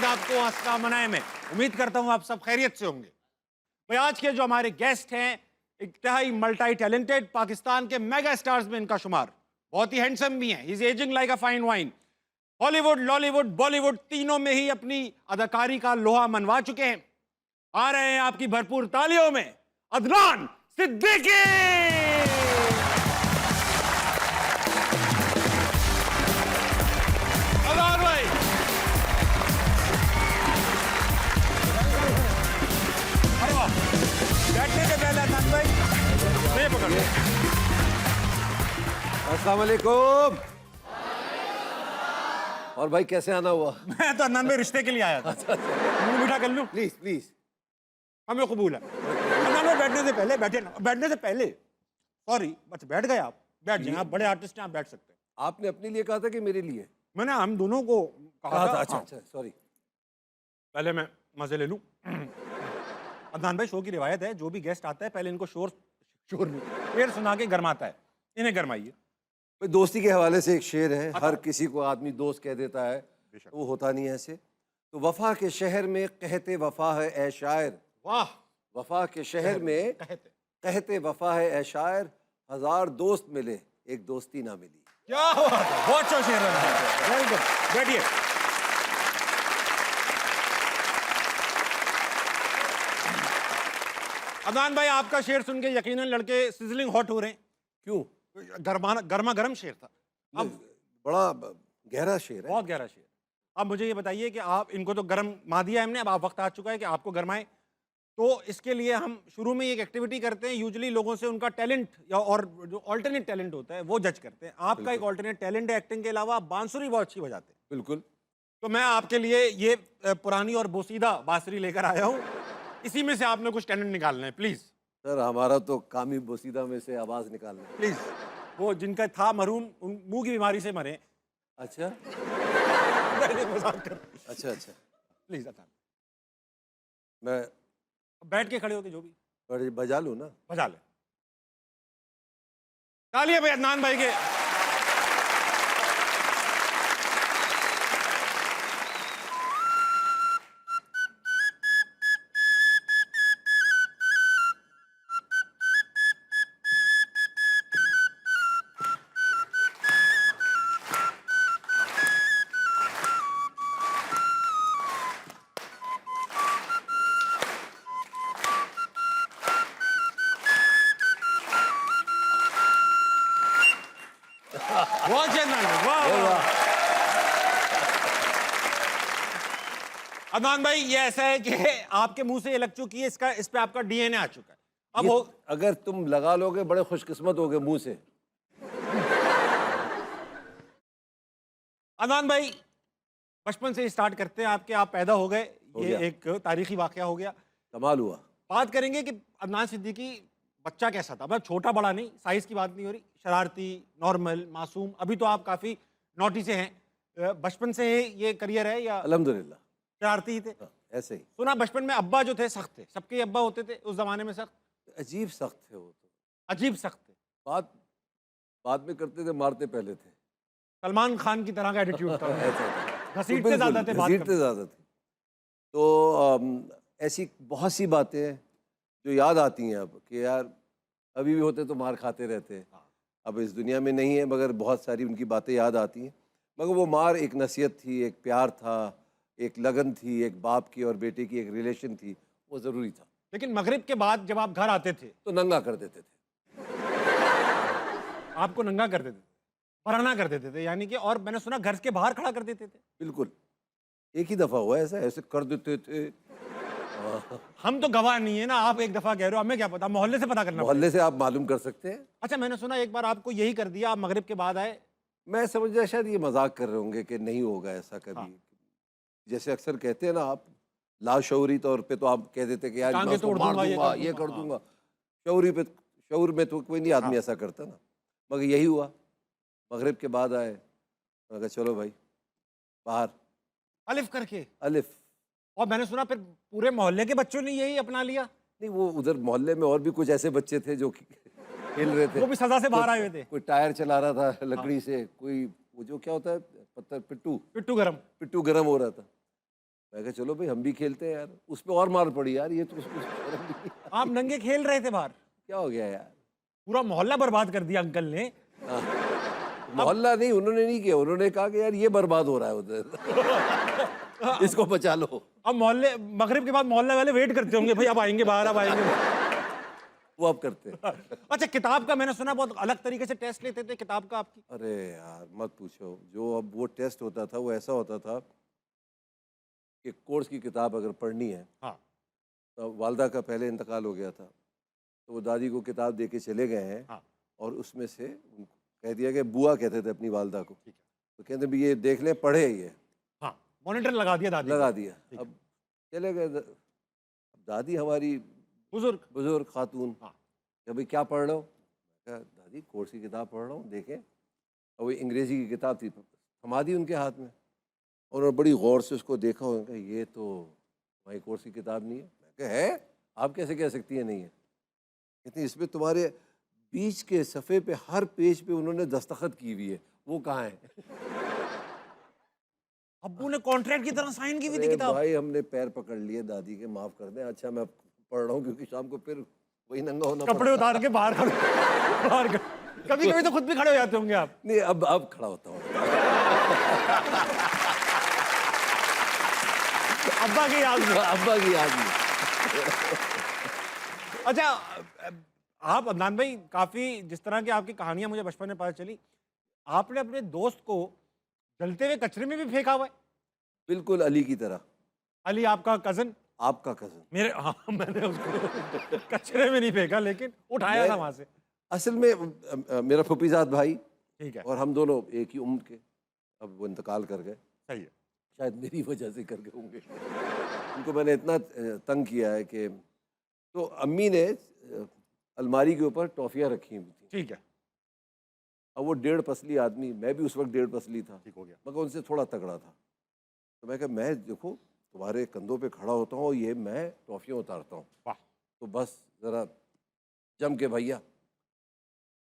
खुशामदीद आपको अस्सलाम में। उम्मीद करता हूँ आप सब खैरियत से होंगे। भाई आज के जो हमारे गेस्ट हैं, इंतहाई मल्टी टैलेंटेड, पाकिस्तान के मेगा स्टार्स में इनका शुमार, बहुत ही हैंडसम भी हैं। He is ageing like a fine wine. Hollywood, Lollywood, Bollywood तीनों में ही अपनी अदाकारी का लोहा मनवा चुके हैं। आ रहे हैं आपकी भरपूर तालियों में अदनान सिद्दीकी। बैठने से पहले अदनान भाई ये पकड़ लो। अस्सलाम वालेकुम। और भाई कैसे आना हुआ? मैं तो अदनान भाई रिश्ते के लिए आया था। मुंह मीठा कर लूं? Please please. हमें कबूल है। अदनान भाई बैठने से पहले बैठे ना, बैठने से पहले सॉरी, बस बैठ गए आप। बैठ जाए, आप बड़े आर्टिस्ट हैं, आप बैठ सकते हैं। आपने अपने लिए कहा था कि मेरे लिए? मैंने हम दोनों को कहा था। अच्छा हाँ। अच्छा सॉरी। पहले मैं मजे ले लूं। अदनान भाई शो की रिवायत है, जो भी गेस्ट आता है पहले इनको शेर सुना के गरमाता है। इन्हें गरमाइए। भाई दोस्ती के हवाले से एक शेर है, हर किसी को आदमी दोस्त कह देता है, तो वो होता नहीं है ऐसे। तो वफा के शहर में कहते वफा है ए शायर। वाह। वफा के शहर में कहते वफा है ए शायर, 1000 दोस्त मिले एक दोस्ती ना मिली। क्या बात है, बहुत अच्छा शेर है। वेरी गुड, बैठिए। अदनान भाई आपका शेर सुन के यकीनन लड़के सिजलिंग हॉट हो रहे हैं। क्यों? गर्मा गर्म शेर था। अब बड़ा गहरा शेर है। बहुत गहरा शेर। अब मुझे ये बताइए कि आप इनको तो गर्म मा दिया हमने, अब आप वक्त आ चुका है कि आपको गरमाएं। तो इसके लिए हम शुरू में एक एक्टिविटी करते हैं, यूजुअली लोगों से उनका टैलेंट या और जो ऑल्टरनेट टैलेंट होता है वो जज करते हैं। आपका एक ऑल्टरनेट टैलेंट है एक्टिंग के अलावा, आप बांसुरी बहुत अच्छी बजाते हैं। बिल्कुल। तो मैं आपके लिए ये पुरानी और बोसीदा बांसुरी लेकर आया हूँ। इसी में से आपने कुछ टैलेंट निकालना है, प्लीज। सर हमारा तो कामी बोसीदा में से आवाज निकालना है। प्लीज। वो जिनका था मरहूम, उन मुंह की बीमारी से मरे। अच्छा मजाक कर। अच्छा अच्छा। प्लीज अदनान, मैं बैठ के खड़े होके जो भी बजा लूँ ना? बजा ले। तालियां भाई अदनान भाई के। बहुत अदनान भाई, वाह वाह। अदनान भाई ये ऐसा है कि आपके मुंह से ये लग चुकी है, इसका इस पे आपका डीएनए आ चुका है। अब हो अगर तुम लगा लोगे बड़े खुशकिस्मत होगे मुंह से। अदनान भाई बचपन से स्टार्ट करते हैं आपके। आप पैदा हो गए, ये एक तारीखी वाकया हो गया। कमाल हुआ। बात करेंगे कि अदनान सिद्दीकी बच्चा कैसा था, मतलब छोटा बड़ा नहीं, साइज की बात नहीं हो रही, शरारती, नॉर्मल, मासूम। अभी तो आप काफी नोटी से हैं, बचपन से ये करियर है या अल्हम्दुलिल्लाह शरारती ही थे? ऐसे ही। सुना बचपन में अब्बा जो थे सख्त थे, सबके अब्बा होते थे उस जमाने में सख्त, अजीब सख्त थे वो तो। अजीब सख्त थे। बात बाद में करते थे, मारते पहले थे। सलमान खान की तरह का एटीट्यूड था। ऐसा था। घसीटते ज्यादा थे, घसीटते ज़्यादा थे। तो ऐसी बहुत सी बातें हैं जो याद आती हैं अब कि यार अभी भी होते तो मार खाते रहते। अब इस दुनिया में नहीं है, मगर बहुत सारी उनकी बातें याद आती हैं। मगर वो मार एक नसीहत थी, एक प्यार था, एक लगन थी, एक बाप की और बेटे की एक रिलेशन थी, वो ज़रूरी था। लेकिन मगरिब के बाद जब आप घर आते थे तो नंगा कर देते थे। आपको नंगा कर देते थे, पराना कर देते थे यानी कि, और मैंने सुना घर के बाहर खड़ा कर देते थे। बिल्कुल, एक ही दफ़ा हुआ ऐसा, ऐसे कर देते थे। हम तो गवाह नहीं है ना, आप एक दफा कह रहे हो, हमें क्या पता, मोहल्ले से पता करना मोहल्ले से आप मालूम कर सकते हैं। अच्छा मैंने सुना एक बार आपको यही कर दिया, आप मगरिब के बाद आए। मैं समझ रहा शायद ये मजाक कर रहे होंगे कि नहीं होगा ऐसा कभी। हाँ। जैसे अक्सर कहते हैं ना आप, लाशऊरी तौर पे तो आप कह देते कि यार मैं उसको मार दूंगा, ये कर दूंगा। शऊरी पे, शऊर में तो कोई नहीं आदमी ऐसा करता ना। मगर यही हुआ, मगरिब के बाद आए, मैं कहा चलो भाई बाहर, अलिफ करके। अलिफ। और मैंने सुना फिर पूरे मोहल्ले के बच्चों ने यही अपना लिया। नहीं, वो उधर मोहल्ले में और भी कुछ ऐसे बच्चे थे जो खेल रहे थे, वो भी सजा से बाहर आए हुए थे। कोई टायर चला रहा था लकड़ी से, कोई वो जो क्या होता है पत्थर, पिट्टू पिट्टू गरम। पिट्टू गर्म हो रहा था। मैं कहा चलो भाई हम भी खेलते हैं यार, उस पे और मार पड़ी यार, ये तो उसको शर्म नहीं है। आप नंगे खेल रहे थे बाहर, क्या हो गया यार? पूरा मोहल्ला बर्बाद कर दिया अंकल ने। हाँ, मोहल्ला नहीं, उन्होंने नहीं किया, उन्होंने कहा कि यार ये बर्बाद हो रहा है उधर, इसको बचा लो। अब मोहल्ले मगरिब के बाद मोहल्ले वाले वेट करते होंगे, भाई अब आएंगे बाहर, अब आएंगे। वो अब करते हैं। अच्छा, किताब का मैंने सुना बहुत अलग तरीके से टेस्ट लेते थे किताब का आपकी। अरे यार मत पूछो, जो अब वो टेस्ट होता था वो ऐसा होता था कि कोर्स की किताब अगर पढ़नी है, हाँ तो वालदा का पहले इंतकाल हो गया था, तो वो दादी को किताब दे के चले गए हैं, हाँ और उसमें से उनको कह दिया कि बुआ कहते थे अपनी वालदा को, ठीक है, तो कहते भी ये देख ले, पढ़े ये, हाँ मॉनिटर लगा दिया दादी लगा को। दिया। ठीक अब चले गए, अब दादी हमारी बुजुर्ग। बुजुर्ग खातून, हाँ कि भाई क्या पढ़ रहे हो? मैं कहा दादी कोर्स की किताब पढ़ रहा हूँ, देखें। और वो अंग्रेजी की किताब थी, थमा दी उनके हाथ में, और उन्होंने बड़ी गौर से उसको देखा, उन्होंने कहा ये तो हमारी कोर्स की किताब नहीं है। मैं कहा है, आप कैसे कह सकती हैं नहीं है? कहती इसमें तुम्हारे बीच के सफ़े पे हर पेज पे उन्होंने दस्तखत की हुई है, वो कहाँ है? अब्बू ने कॉन्ट्रैक्ट की तरह साइन की हुई थी अरे किताब। भाई हमने पैर पकड़ लिए दादी के, माफ़ कर दें, अच्छा मैं पढ़ रहा हूँ, क्योंकि शाम को फिर वही नंगा होना कपड़े उतार के बाहर खड़े, बाहर कभी कभी तो खुद भी खड़े हो जाते होंगे आप। नहीं, अब खड़ा होता हूँ। अब्बा की याद में। अब्बा की याद में। अच्छा, आप अदनान भाई, काफी जिस तरह की आपकी कहानियां मुझे बचपन में पता चली, आपने अपने दोस्त को जलते हुए कचरे में भी फेंका हुआ है। बिल्कुल अली की तरह। अली आपका कजन? आपका कजन। मेरे, हाँ मैंने उसको कचरे में नहीं फेंका, लेकिन उठाया था वहां से। असल में मेरा फुफीजाद भाई, ठीक है, और हम दोनों एक ही उम्र के, अब वो इंतकाल कर गए, सही है। शायद मेरी वजह से कर गए होंगे। उनको मैंने इतना तंग किया है कि, तो अम्मी ने अलमारी के ऊपर टॉफियाँ रखी हुई थी। ठीक है, अब वो 1.5 पसली आदमी, मैं भी उस वक्त 1.5 पसली था, ठीक हो गया। मगर उनसे थोड़ा तगड़ा था। तो मैं कहा मैं देखो तुम्हारे कंधों पे खड़ा होता हूँ, ये मैं टॉफियाँ उतारता हूँ, वाह, तो बस ज़रा जम के भैया।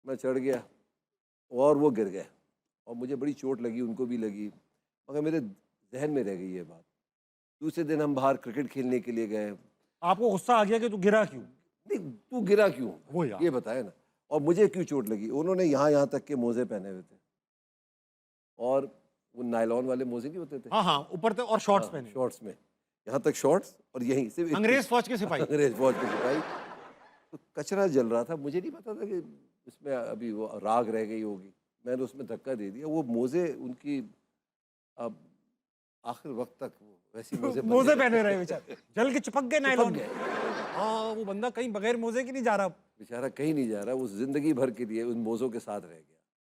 मैं चढ़ गया और वो गिर गए, और मुझे बड़ी चोट लगी, उनको भी लगी, मगर मेरे जहन में रह गई ये बात। दूसरे दिन हम बाहर क्रिकेट खेलने के लिए गए। आपको गुस्सा आ गया कि तू गिरा क्यों? नहीं, तू गिरा क्यों, वो यार, ये बताया ना, और मुझे क्यों चोट लगी। उन्होंने यहाँ तक के मोजे पहने हुए थे, और वो नायलॉन वाले मोजे नहीं होते थे, हाँ हाँ, ऊपर से और शॉर्ट्स पहने, शॉर्ट्स में, यहाँ तक शॉर्ट्स, और यहीं से अंग्रेज फौज के सिपाही। अंग्रेज फौज के सिपाही। तो कचरा जल रहा था, मुझे नहीं पता था कि इसमें अभी वो राग रह गई होगी, मैंने उसमें धक्का दे दिया, वो मोजे उनकी अब आखिर वक्त तक वो वैसी मोजे पहने रहे बेचारे, जल के चिपक गए नायलॉन गए। में। हाँ, वो बंदा कहीं बगैर मोजे की नहीं जा रहा। बेचारा कहीं नहीं जा रहा, वो जिंदगी भर के लिए उन मोजों के साथ रह गया।